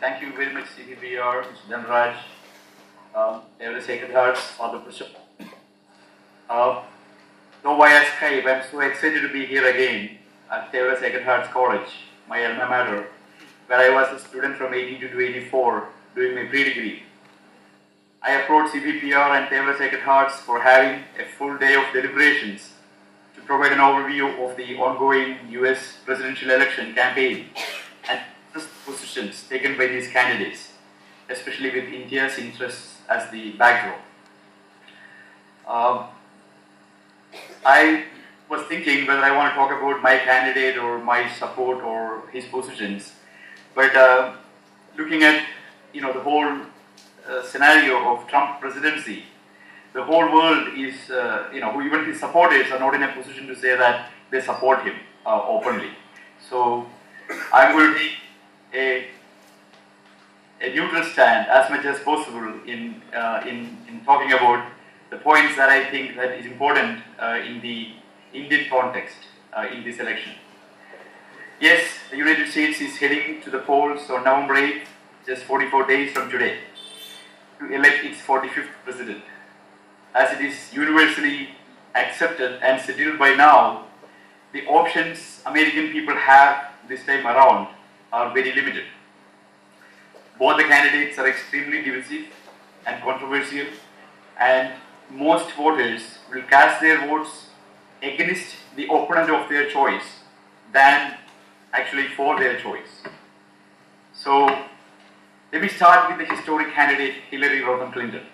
Thank you very much, CPPR, Mr. Dhanraj, every Sacred Hearts, Father Bishop. Though via Skype, I'm so excited to be here again at Xavier Sacred Hearts College, my alma mater, where I was a student from 82 to 84 doing my pre-degree. I approached CPPR and Xavier Sacred Hearts for having a full day of deliberations to provide an overview of the ongoing U.S. presidential election campaign and positions taken by these candidates, especially with India's interests as the backdrop. I was thinking whether I want to talk about my candidate or my support or his positions, but looking at the whole scenario of Trump presidency, the whole world is even his supporters are not in a position to say that they support him openly. So I'm going to take a neutral stand as much as possible in talking about the points that I think that is important in the Indian context in this election. Yes, the United States is heading to the polls on November 8th, just 44 days from today, to elect its 45th president. As it is universally accepted and settled by now, the options American people have this time around are very limited. Both the candidates are extremely divisive and controversial, and most voters will cast their votes against the opponent of their choice than actually for their choice. So let me start with the historic candidate Hillary Rodham Clinton.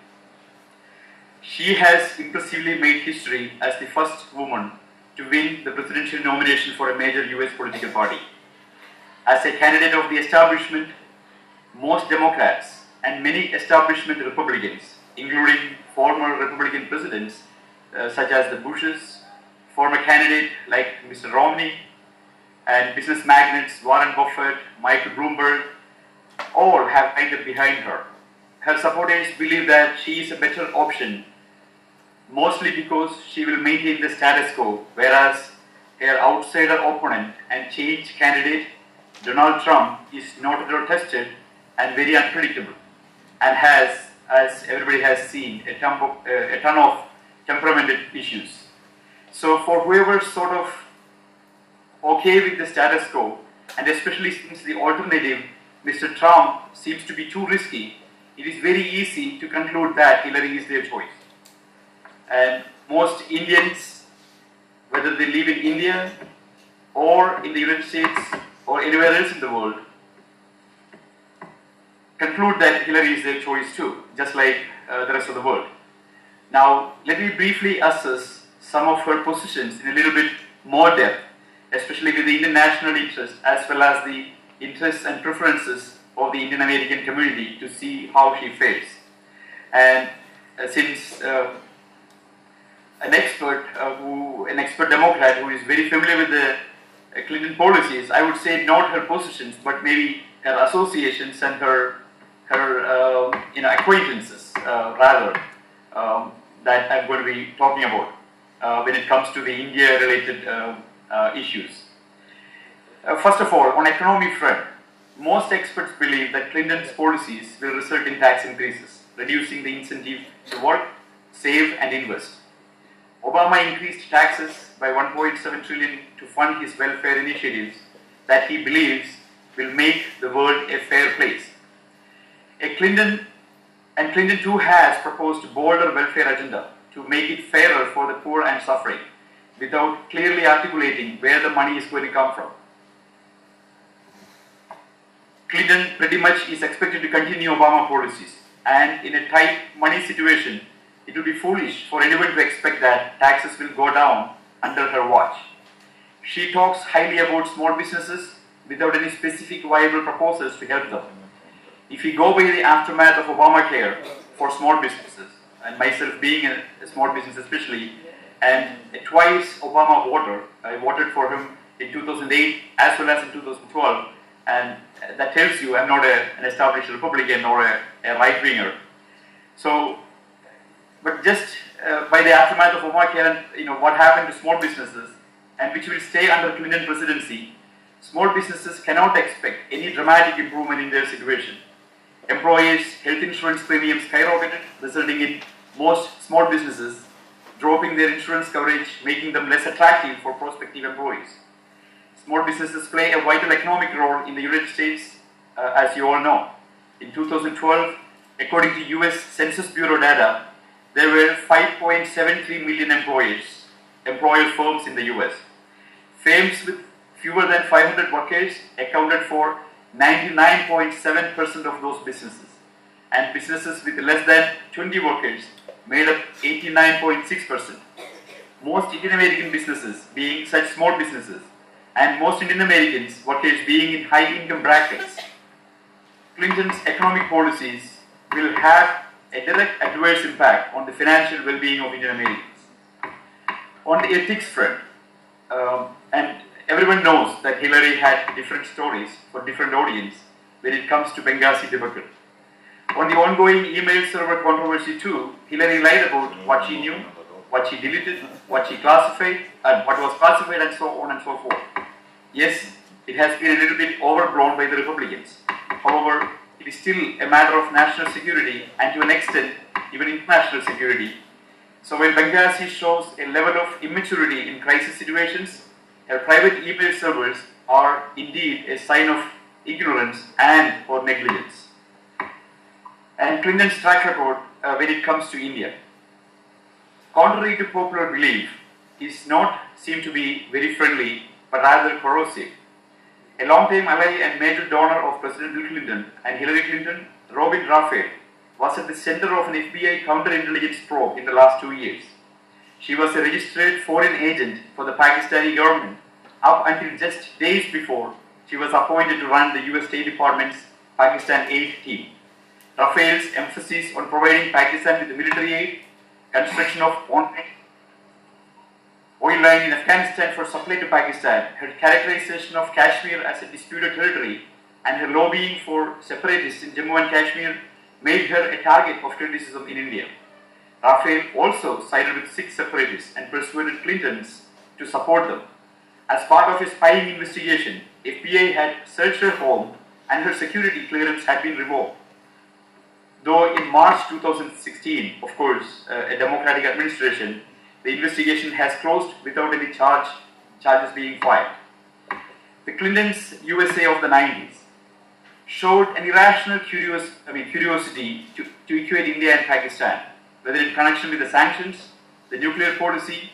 She has impressively made history as the first woman to win the presidential nomination for a major US political party. As a candidate of the establishment, most Democrats and many establishment Republicans, including former Republican presidents such as the Bushes, former candidate like Mr. Romney, and business magnates Warren Buffett, Michael Bloomberg, all have lined up behind her. Her supporters believe that she is a better option, mostly because she will maintain the status quo, whereas her outsider opponent and change candidate Donald Trump is not at all tested and very unpredictable, and has, as everybody has seen, a ton of temperamental issues. So for whoever's sort of okay with the status quo, and especially since the alternative, Mr. Trump, seems to be too risky, it is very easy to conclude that Hillary is their choice. And most Indians, whether they live in India or in the United States or anywhere else in the world, conclude that Hillary is their choice too, just like the rest of the world. Now, let me briefly assess some of her positions in a little bit more depth, especially with the Indian national interest as well as the interests and preferences of the Indo-American community, to see how she fares. And since an expert Democrat who is very familiar with the Clinton policies, I would say not her positions, but maybe her associations and her acquaintances rather that I'm going to be talking about when it comes to the India-related issues. First of all, on economy front, most experts believe that Clinton's policies will result in tax increases, reducing the incentive to work, save, and invest. Obama increased taxes by $1.7 trillion to fund his welfare initiatives that he believes will make the world a fair place. Clinton too has proposed a bolder welfare agenda to make it fairer for the poor and suffering, without clearly articulating where the money is going to come from. Clinton pretty much is expected to continue Obama policies, and in a tight money situation, it would be foolish for anyone to expect that taxes will go down under her watch. She talks highly about small businesses without any specific viable proposals to help them. If we go by the aftermath of Obamacare for small businesses, and myself being a small business especially, and twice Obama voter, I voted for him in 2008 as well as in 2012, and that tells you I'm not an established Republican or a right-winger. So, but just by the aftermath of Obamacare and what happened to small businesses, and which will stay under Clinton presidency, small businesses cannot expect any dramatic improvement in their situation. Employees' health insurance premiums skyrocketed, resulting in most small businesses dropping their insurance coverage, making them less attractive for prospective employees. Small businesses play a vital economic role in the United States, as you all know. In 2012, according to U.S. Census Bureau data, there were 5.73 million employer firms in the U.S. Firms with fewer than 500 workers accounted for 99.7% of those businesses, and businesses with less than 20 workers made up 89.6%. Most Indian American businesses being such small businesses, and most Indian Americans workers being in high income brackets. Clinton's economic policies will have a direct adverse impact on the financial well-being of Indian Americans. On the ethics front, and everyone knows that Hillary had different stories for different audience when it comes to Benghazi debacle. On the ongoing email server controversy too, Hillary lied about what she knew, what she deleted, what she classified, and what was classified, and so on and so forth. Yes, it has been a little bit overblown by the Republicans. However, it is still a matter of national security and to an extent even international security. So when Benghazi shows a level of immaturity in crisis situations, her private email servers are indeed a sign of ignorance and or negligence. And Clinton's track record when it comes to India. Contrary to popular belief, is not seen to be very friendly but rather corrosive. A long-time ally and major donor of President Bill Clinton and Hillary Clinton, Robin Raphael, was at the center of an FBI counterintelligence probe in the last 2 years. She was a registered foreign agent for the Pakistani government up until just days before she was appointed to run the U.S. State Department's Pakistan aid team. Raphael's emphasis on providing Pakistan with the military aid, construction of oil line in Afghanistan for supply to Pakistan, her characterization of Kashmir as a disputed territory, and her lobbying for separatists in Jammu and Kashmir made her a target of criticism in India. Raphael also sided with 6 separatists and persuaded Clintons to support them. As part of a spying investigation, FBI had searched her home and her security clearance had been revoked. Though in March 2016, of course, a Democratic administration, the investigation has closed without any charges being filed. The Clintons' USA of the 90s showed an irrational curiosity to equate India and Pakistan, whether in connection with the sanctions, the nuclear policy,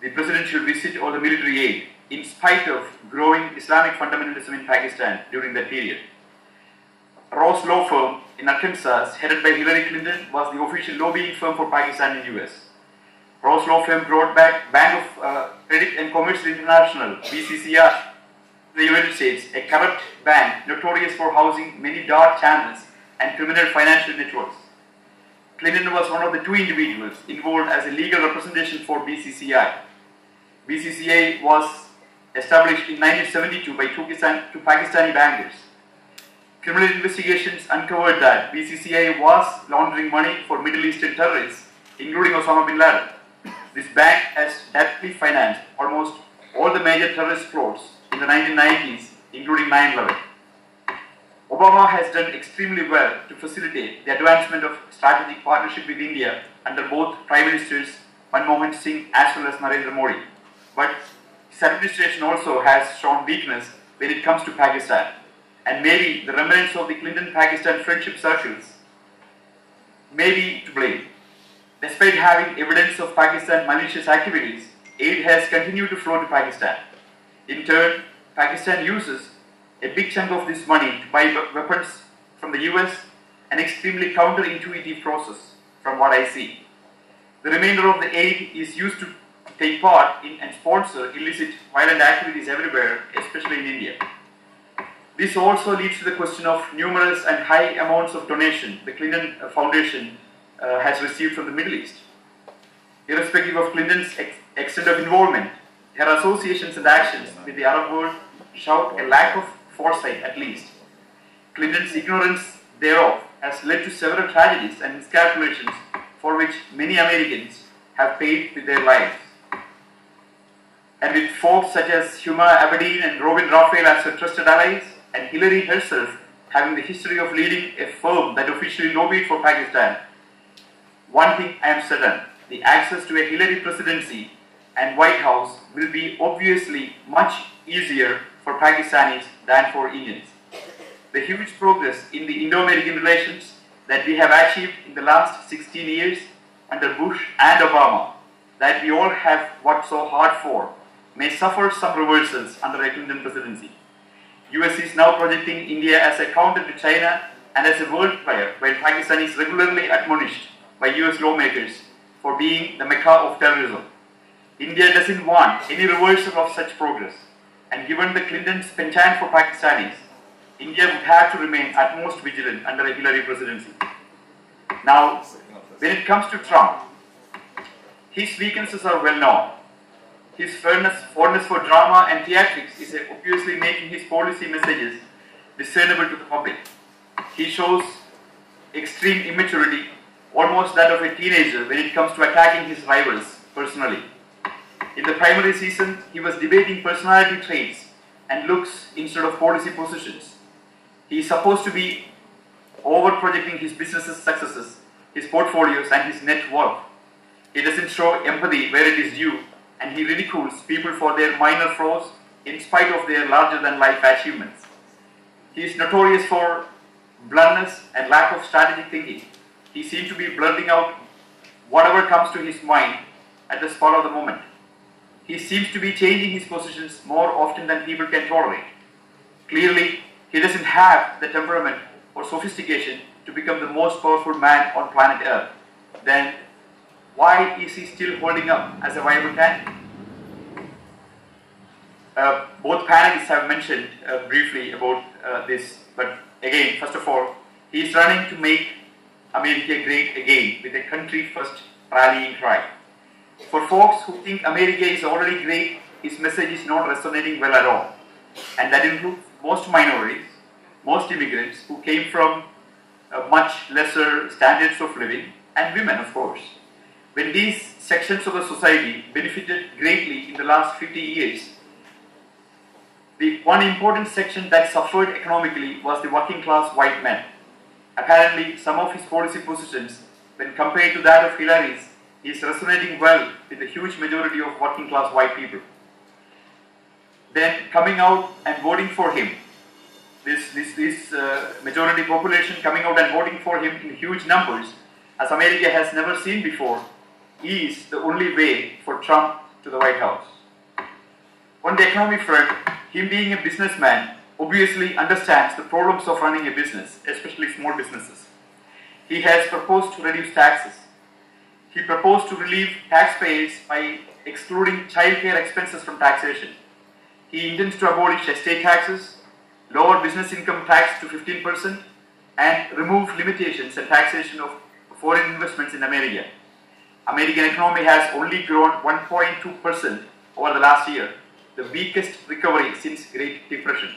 the presidential visit or the military aid, in spite of growing Islamic fundamentalism in Pakistan during that period. Ross law firm in Arkansas, headed by Hillary Clinton, was the official lobbying firm for Pakistan in the US. Ross law firm brought back Bank of Credit and Commerce International, BCCA, to the United States, a corrupt bank notorious for housing many dark channels and criminal financial networks. Clinton was one of the 2 individuals involved as a legal representation for BCCI. BCCA was established in 1972 by 2 Pakistani bankers. Criminal investigations uncovered that BCCI was laundering money for Middle Eastern terrorists, including Osama bin Laden. This bank has directly financed almost all the major terrorist plots in the 1990s, including 9/11. Obama has done extremely well to facilitate the advancement of strategic partnership with India under both Prime Ministers Manmohan Singh as well as Narendra Modi. But his administration also has shown weakness when it comes to Pakistan, and maybe the remnants of the Clinton-Pakistan friendship circles may be to blame. Despite having evidence of Pakistan's malicious activities, aid has continued to flow to Pakistan. In turn, Pakistan uses a big chunk of this money to buy weapons from the US, an extremely counterintuitive process from what I see. The remainder of the aid is used to take part in and sponsor illicit violent activities everywhere, especially in India. This also leads to the question of numerous and high amounts of donation the Clinton Foundation has received from the Middle East. Irrespective of Clinton's extent of involvement, her associations and actions with the Arab world show a lack of foresight at least. Clinton's ignorance thereof has led to several tragedies and miscalculations for which many Americans have paid with their lives. And with folks such as Huma Abedin and Robin Raphael as her trusted allies, and Hillary herself having the history of leading a firm that officially lobbied for Pakistan, one thing I am certain, the access to a Hillary presidency and White House will be obviously much easier for Pakistanis than for Indians. The huge progress in the Indo-American relations that we have achieved in the last 16 years under Bush and Obama, that we all have worked so hard for, may suffer some reversals under a Clinton presidency. US is now projecting India as a counter to China and as a world player, while Pakistan is regularly admonished by US lawmakers for being the mecca of terrorism. India doesn't want any reversal of such progress, and given the Clintons' penchant for Pakistanis, India would have to remain at most vigilant under a Hillary presidency. Now, when it comes to Trump, his weaknesses are well known. His fondness for drama and theatrics is obviously making his policy messages discernible to the public. He shows extreme immaturity, almost that of a teenager, when it comes to attacking his rivals personally. In the primary season, he was debating personality traits and looks instead of policy positions. He is supposed to be over-projecting his business's successes, his portfolios and his net worth. He doesn't show empathy where it is due, and he ridicules people for their minor flaws in spite of their larger-than-life achievements. He is notorious for bluntness and lack of strategic thinking. He seems to be blurting out whatever comes to his mind at the spur of the moment. He seems to be changing his positions more often than people can tolerate. Clearly, he doesn't have the temperament or sophistication to become the most powerful man on planet Earth. Then, why is he still holding up as a viable candidate? Both panelists have mentioned briefly about this, but again, first of all, he is running to make America great again with a country-first rallying cry. For folks who think America is already great, his message is not resonating well at all. And that includes most minorities, most immigrants who came from much lesser standards of living, and women, of course. When these sections of the society benefited greatly in the last 50 years, the one important section that suffered economically was the working class white men. Apparently, some of his policy positions, when compared to that of Hillary's, is resonating well with the huge majority of working class white people. Then coming out and voting for him, this majority population coming out and voting for him in huge numbers, as America has never seen before, is the only way for Trump to the White House. On the economic front, him being a businessman obviously understands the problems of running a business, especially small businesses. He has proposed to reduce taxes. He proposed to relieve taxpayers by excluding childcare expenses from taxation. He intends to abolish estate taxes, lower business income tax to 15%, and remove limitations and taxation of foreign investments in America. American economy has only grown 1.2% over the last year, the weakest recovery since Great Depression.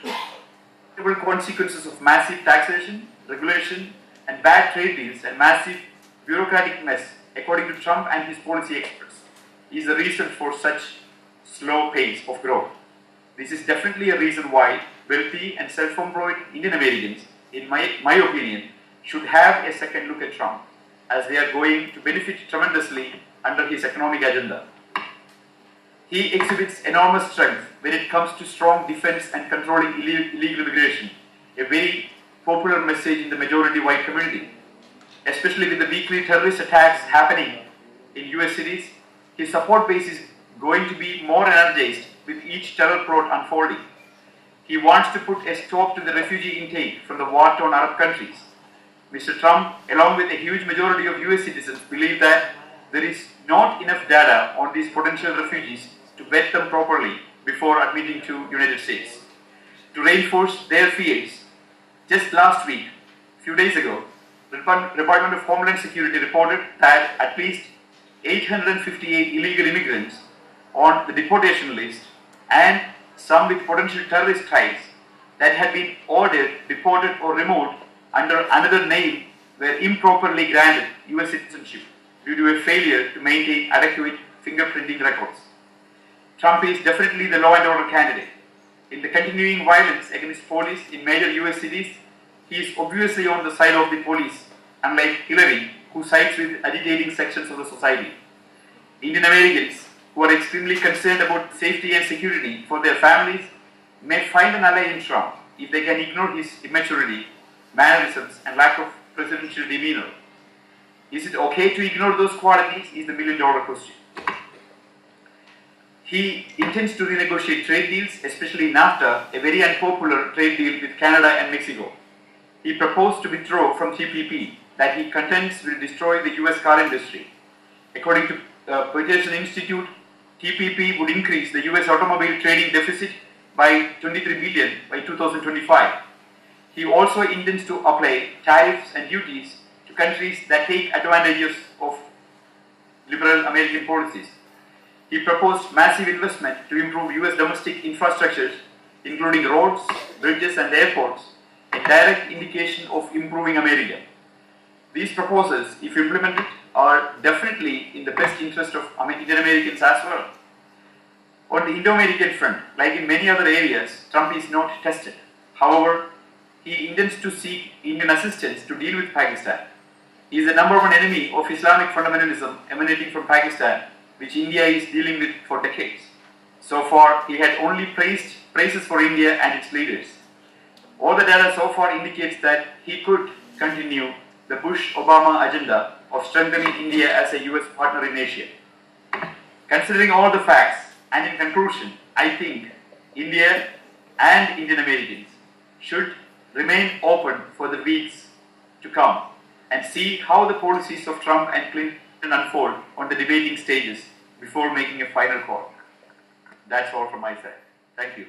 Terrible consequences of massive taxation, regulation, and bad trade deals and massive bureaucratic mess, according to Trump and his policy experts, is the reason for such slow pace of growth. This is definitely a reason why wealthy and self-employed Indian Americans, in my opinion, should have a second look at Trump, as they are going to benefit tremendously under his economic agenda. He exhibits enormous strength when it comes to strong defense and controlling illegal immigration, a very popular message in the majority white community. Especially with the weekly terrorist attacks happening in US cities, his support base is going to be more energized with each terror plot unfolding. He wants to put a stop to the refugee intake from the war-torn Arab countries. Mr. Trump, along with a huge majority of US citizens, believe that there is not enough data on these potential refugees to vet them properly before admitting to United States. To reinforce their fears, just last week, a few days ago, the Department of Homeland Security reported that at least 858 illegal immigrants on the deportation list, and some with potential terrorist ties that had been ordered, deported or removed under another name, were improperly granted US citizenship due to a failure to maintain adequate fingerprinting records. Trump is definitely the law and order candidate. In the continuing violence against police in major US cities, he is obviously on the side of the police, unlike Hillary, who sides with agitating sections of the society. Indian Americans, who are extremely concerned about safety and security for their families, may find an ally in Trump if they can ignore his immaturity, mannerisms, and lack of presidential demeanor. Is it okay to ignore those qualities is the million-dollar question. He intends to renegotiate trade deals, especially NAFTA, a very unpopular trade deal with Canada and Mexico. He proposed to withdraw from TPP that he contends will destroy the US car industry. According to Peterson Institute, TPP would increase the US automobile trading deficit by 23 billion by 2025. He also intends to apply tariffs and duties to countries that take advantage of liberal American policies. He proposed massive investment to improve US domestic infrastructures, including roads, bridges, and airports, a direct indication of improving America. These proposals, if implemented, are definitely in the best interest of Indian Americans as well. On the Indo-American front, like in many other areas, Trump is not tested. However, he intends to seek Indian assistance to deal with Pakistan. He is the #1 enemy of Islamic fundamentalism emanating from Pakistan, which India is dealing with for decades. So far, he had only praises for India and its leaders. All the data so far indicates that he could continue the Bush-Obama agenda of strengthening India as a US partner in Asia. Considering all the facts, and in conclusion, I think India and Indian Americans should remain open for the weeks to come and see how the policies of Trump and Clinton unfold on the debating stages before making a final call. That's all from my side. Thank you.